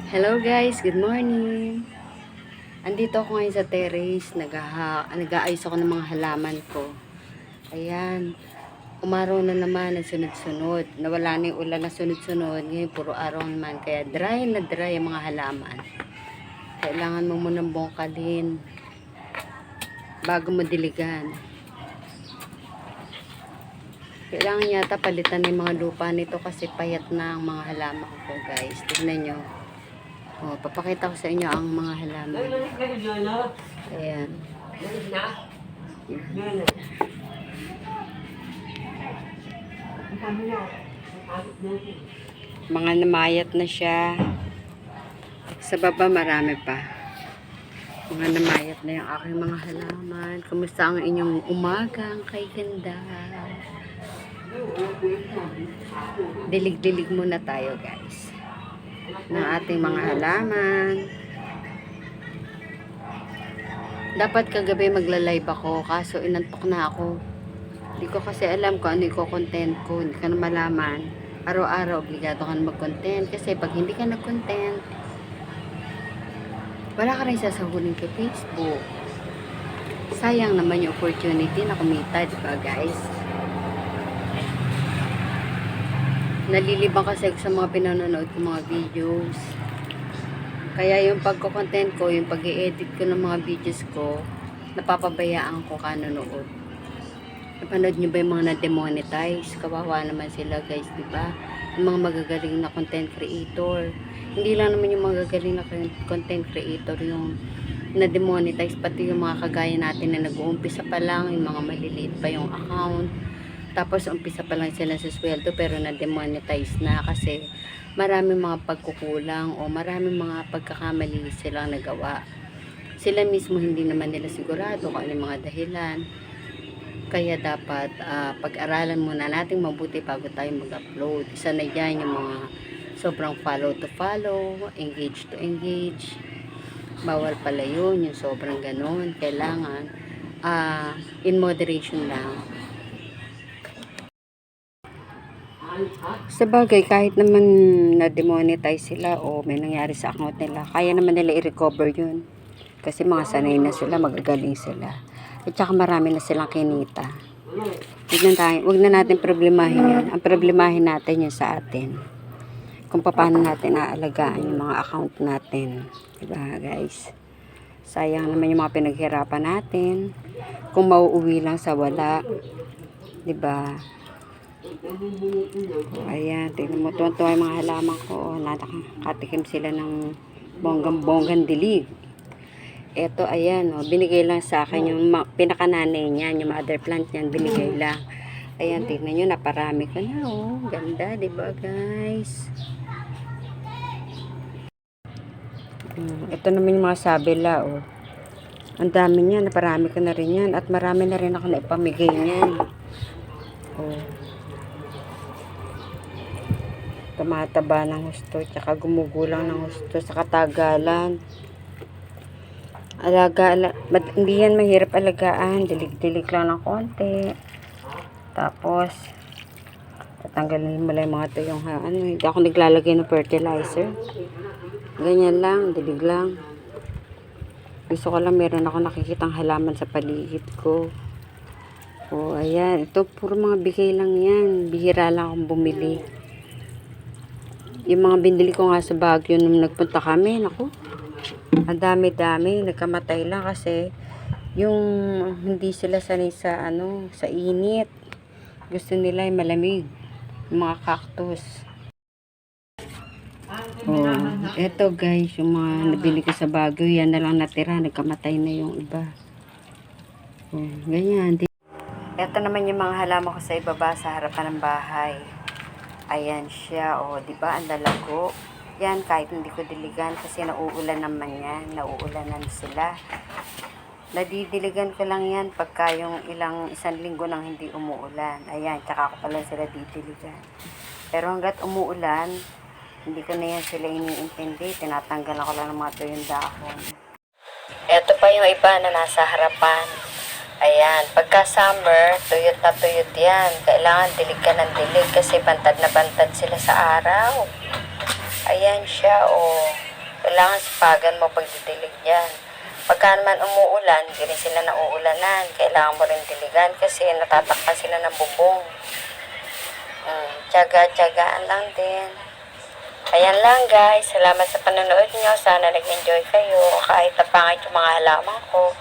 Hello guys, good morning. Andito ako ngayon sa terrace, nag-aayos ako ng mga halaman ko. Ayan, umaraw na naman ng sunod-sunod. Nawala na yung ulan na sunod-sunod, ngayon puro araw naman. Kaya dry na dry ang mga halaman. Kailangan mo munang bongkalin bago mo diligan. Kailangan yata palitan ng mga lupa nito kasi payat na ang mga halaman ko guys. Tignan nyo. Oh, papakita ko sa inyo ang mga halaman. Ayan. Mga namayat na siya. Sa baba marami pa. Mga namayat na yung aking mga halaman. Kumusta ang inyong umaga? Ang kay ganda. Dilig-dilig muna tayo guys ng ating mga halaman. Dapat kagabi magla-live ako kaso inantok na ako. Hindi ko kasi alam kung ano yung content ko. Hindi ka na malaman. Araw-araw obligado ka na mag-content kasi pag hindi ka nag-content wala ka rin sasahurin kay Facebook. Sayang naman yung opportunity na kumita, diba guys? Nalilibang kasi sa mga pinanonood ko mga videos. Kaya yung pagko-content ko, yung pag-i-edit ko ng mga videos ko, napapabayaan ko kanonood. Napanood nyo ba yung mga na-demonetize? Kawawa naman sila guys, diba? Yung mga magagaling na content creator. Hindi lang naman yung magagaling na content creator yung na-demonetize, pati yung mga kagaya natin na nag-uumpisa pa lang, yung mga maliliit pa yung account. Tapos umpisa pa lang sila sa sweldo pero na-demonetize na kasi maraming mga pagkukulang o maraming mga pagkakamali silang nagawa. Sila mismo hindi naman nila sigurado kung ano yung mga dahilan. Kaya dapat pag-aralan muna natin mabuti bago tayo mag-upload. Isa na dyan yung mga sobrang follow to follow, engage to engage. Bawal pala yun, yung sobrang ganun. Kailangan in moderation lang. Sa bagay, kahit naman na-demonetize sila o may nangyari sa account nila, kaya naman nila i-recover yun. Kasi mga sanay na sila, magagaling sila. At saka marami na silang kinita. Huwag na natin problemahin yan. Ang problemahin natin yun sa atin. Kung paano natin aalagaan yung mga account natin. Diba guys? Sayang naman yung mga pinaghirapan natin. Kung mauuwi lang sa wala. Diba? Ayan, tingnan mo, tuwan-tuwa yung mga halaman ko. Nakatikim sila ng bonggang-bonggang dilig. Ito, ayan, binigay lang sa akin yung pinakananay niyan, yung mother plant niyan, binigay lang. Ayan, tingnan nyo, naparami ko na, ganda, diba guys? Ito naman yung mga sabila, ang dami niyan, naparami ko na rin yan, at marami na rin ako na ipamigay niyan. Tumataba ng husto, tsaka gumugulang ng husto sa katagalan. Hindi yan mahirap alagaan, dilig-dilig lang ng konti. Tapos tatanggalin mo lang yung mga tuyong hindi ako naglalagay ng fertilizer. Ganyan lang, dilig lang. Gusto ko lang meron ako nakikitang halaman sa paligid ko. Ayan, ito puro mga bigay lang yan. Bihira lang akong bumili. Yung mga binili ko nga sa Baguio nung nagpunta kami, naku, ang dami-dami, nagkamatay lang kasi yung hindi sila sanay sa sa init. Gusto nila yung malamig, yung mga cactus. Eto guys, yung mga nabili ko sa Baguio, yan na lang natira, nagkamatay na yung iba. Ganyan. Eto naman yung mga halaman ko sa ibaba sa harapan ng bahay. Ayan siya, diba, ang lalago. Yan, kahit hindi ko diligan kasi nauulan naman yan. Nauulanan sila. Nadidiligan ko lang yan pagka yung isang linggo nang hindi umuulan. Ayan, tsaka ko pala sila didiligan. Pero hanggat umuulan, hindi ko na yan sila iniintindi. Tinatanggal ako lang ng mga tuyong dahon. Ito pa yung iba na nasa harapan. Ayan, pagka summer, tuyot na tuyot yan. Kailangan dilig ka ng dilig kasi bantad na bantad sila sa araw. Ayan siya, Kailangan sipagan mo pagdidilig yan. Pagka naman umuulan, hindi rin sila nauulanan. Kailangan mo rin diligan kasi natatakpan sila ng bubong. Tiyaga-tiyagaan lang din. Ayan lang guys. Salamat sa panonood nyo. Sana nag-enjoy kayo. Kahit na pangit yung mga halaman ko.